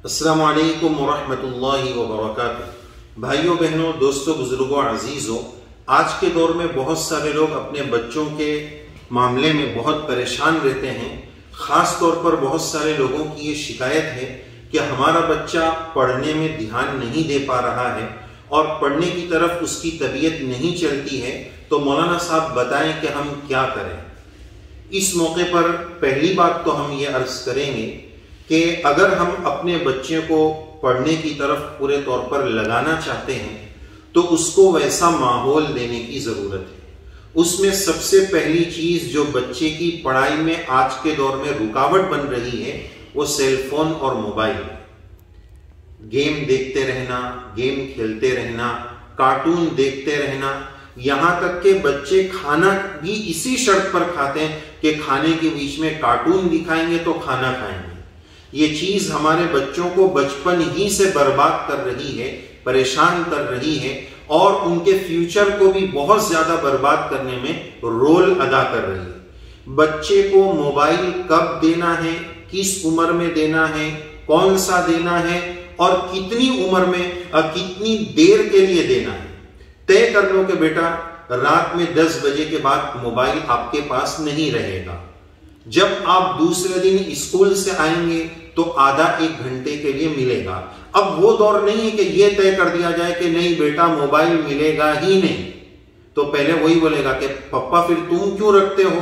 السلام علیکم ورحمۃ اللہ وبرکاتہ۔ بھائیوں بہنوں، دوستوں، بزرگوں، عزیزوں، آج کے دور میں بہت سارے لوگ اپنے بچوں کے معاملے میں بہت پریشان رہتے ہیں۔ خاص طور پر بہت سارے لوگوں کی یہ شکایت ہے کہ ہمارا بچہ پڑھنے میں دھیان نہیں دے پا رہا ہے اور پڑھنے کی طرف اس کی طبیعت نہیں چلتی ہے، تو مولانا صاحب بتائیں کہ ہم کیا کریں۔ اس موقع پر پہلی بات تو ہم یہ عرض کریں گے کہ اگر ہم اپنے بچے کو پڑھنے کی طرف پورے طور پر لگانا چاہتے ہیں تو اس کو ویسا ماحول دینے کی ضرورت ہے۔ اس میں سب سے پہلی چیز جو بچے کی پڑھائی میں آج کے دور میں رکاوٹ بن رہی ہے وہ سیل فون اور موبائل ہے۔ گیم دیکھتے رہنا، گیم کھیلتے رہنا، کارٹون دیکھتے رہنا، یہاں تک کہ بچے کھانا بھی اسی شرط پر کھاتے ہیں کہ کھانے کے بیچ میں کارٹون دکھائیں گے تو کھانا کھائیں گے۔ یہ چیز ہمارے بچوں کو بچپن ہی سے برباد کر رہی ہے، پریشان کر رہی ہے اور ان کے فیوچر کو بھی بہت زیادہ برباد کرنے میں رول ادا کر رہی ہے۔ بچے کو موبائل کب دینا ہے، کس عمر میں دینا ہے، کون سا دینا ہے اور کتنی عمر میں اور کتنی دیر کے لیے دینا ہے، طے کر لو کہ بیٹا رات میں 10 بجے کے بعد موبائل آپ کے پاس نہیں رہے گا۔ جب آپ دوسرے دن اسکول سے آئیں گے تو آدھا 1 گھنٹے کے لیے ملے گا۔ اب وہ دور نہیں ہے کہ یہ طے کر دیا جائے کہ نہیں بیٹا موبائل ملے گا ہی نہیں، تو پہلے وہی بولے گا کہ پپا پھر تم کیوں رکھتے ہو،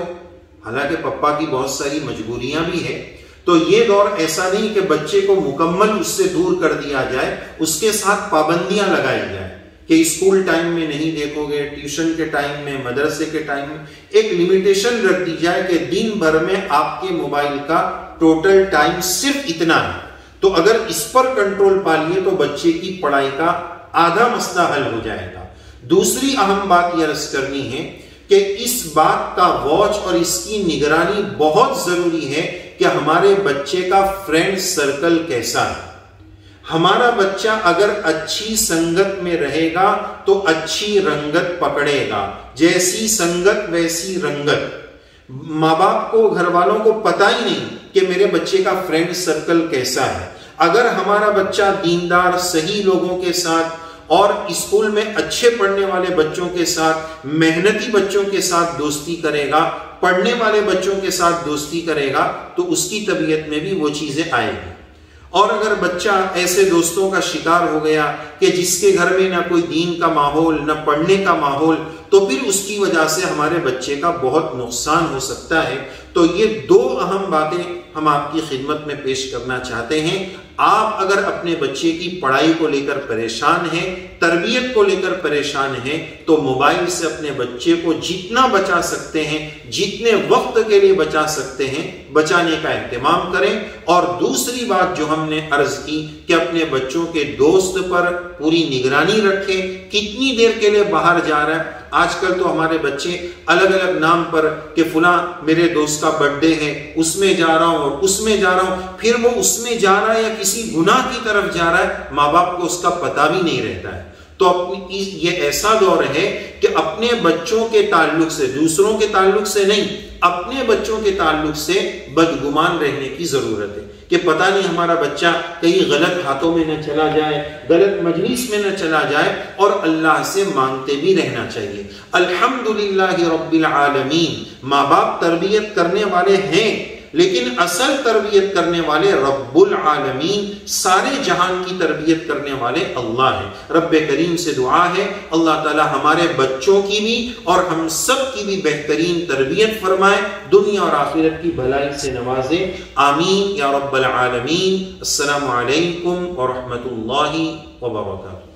حالانکہ پپا کی بہت ساری مجبوریاں بھی ہیں۔ تو یہ دور ایسا نہیں کہ بچے کو مکمل اس سے دور کر دیا جائے، اس کے ساتھ پابندیاں لگائی جائیں کہ اسکول ٹائم میں نہیں دیکھو گے، ٹیوشن کے ٹائم میں، مدرسے کے ٹائم میں ایک لمیٹیشن رکھ دی جائے کہ دن بھر میں آپ کے موبائل کا ٹوٹل ٹائم صرف اتنا ہے۔ تو اگر اس پر کنٹرول پا لیے تو بچے کی پڑھائی کا آدھا مسئلہ حل ہو جائے گا۔ دوسری اہم بات یہ عرض کرنی ہے کہ اس بات کا واچ اور اس کی نگرانی بہت ضروری ہے کہ ہمارے بچے کا فرینڈ سرکل کیسا ہے۔ ہمارا بچہ اگر اچھی سنگت میں رہے گا تو اچھی رنگت پکڑے گا، جیسی سنگت ویسی رنگت۔ ماں باپ کو، گھر والوں کو پتہ ہی نہیں کہ میرے بچے کا فرینڈ سرکل کیسا ہے۔ اگر ہمارا بچہ دیندار صحیح لوگوں کے ساتھ اور اسکول میں اچھے پڑھنے والے بچوں کے ساتھ، محنتی بچوں کے ساتھ دوستی کرے گا، پڑھنے والے بچوں کے ساتھ دوستی کرے گا تو اس کی طبیعت میں بھی وہ چیزیں آئیں گی۔ اور اگر بچہ ایسے دوستوں کا شکار ہو گیا کہ جس کے گھر میں نہ کوئی دین کا ماحول، نہ پڑھنے کا ماحول، تو پھر اس کی وجہ سے ہمارے بچے کا بہت نقصان ہو سکتا ہے۔ تو یہ 2 اہم باتیں ہم آپ کی خدمت میں پیش کرنا چاہتے ہیں۔ آپ اگر اپنے بچے کی پڑھائی کو لے کر پریشان ہیں، تربیت کو لے کر پریشان ہیں، تو موبائل سے اپنے بچے کو جتنا بچا سکتے ہیں، جتنے وقت کے لیے بچا سکتے ہیں، بچانے کا اہتمام کریں۔ اور دوسری بات جو ہم نے عرض کی کہ اپنے بچوں کے دوست پر پوری نگرانی رکھیں، کتنی دیر کے لیے باہر جا رہا ہے۔ آج کل تو ہمارے بچے الگ الگ نام پر کہ فلاں میرے دوست کا برتھ ڈے ہے، اس میں جا رہا ہوں اور اس میں جا رہا ہوں، پھر وہ اس میں جا رہا ہے یا کسی گناہ کی طرف جا رہا ہے، ماں باپ کو اس کا پتہ بھی نہیں رہتا ہے۔ تو یہ ایسا دور ہے کہ اپنے بچوں کے تعلق سے، دوسروں کے تعلق سے نہیں، اپنے بچوں کے تعلق سے بدگمان رہنے کی ضرورت ہے کہ پتہ نہیں ہمارا بچہ کہیں غلط ہاتھوں میں نہ چلا جائے، غلط مجلس میں نہ چلا جائے، اور اللہ سے مانگتے بھی رہنا چاہیے۔ الحمدللہ رب العالمین، ماں باپ تربیت کرنے والے ہیں لیکن اصل تربیت کرنے والے رب العالمین، سارے جہان کی تربیت کرنے والے اللہ ہیں۔ رب کریم سے دعا ہے اللہ تعالی ہمارے بچوں کی بھی اور ہم سب کی بھی بہترین تربیت فرمائے، دنیا اور آخرت کی بھلائی سے نوازے، آمین یا رب العالمین۔ السلام علیکم ورحمۃ اللہ وبرکاتہ۔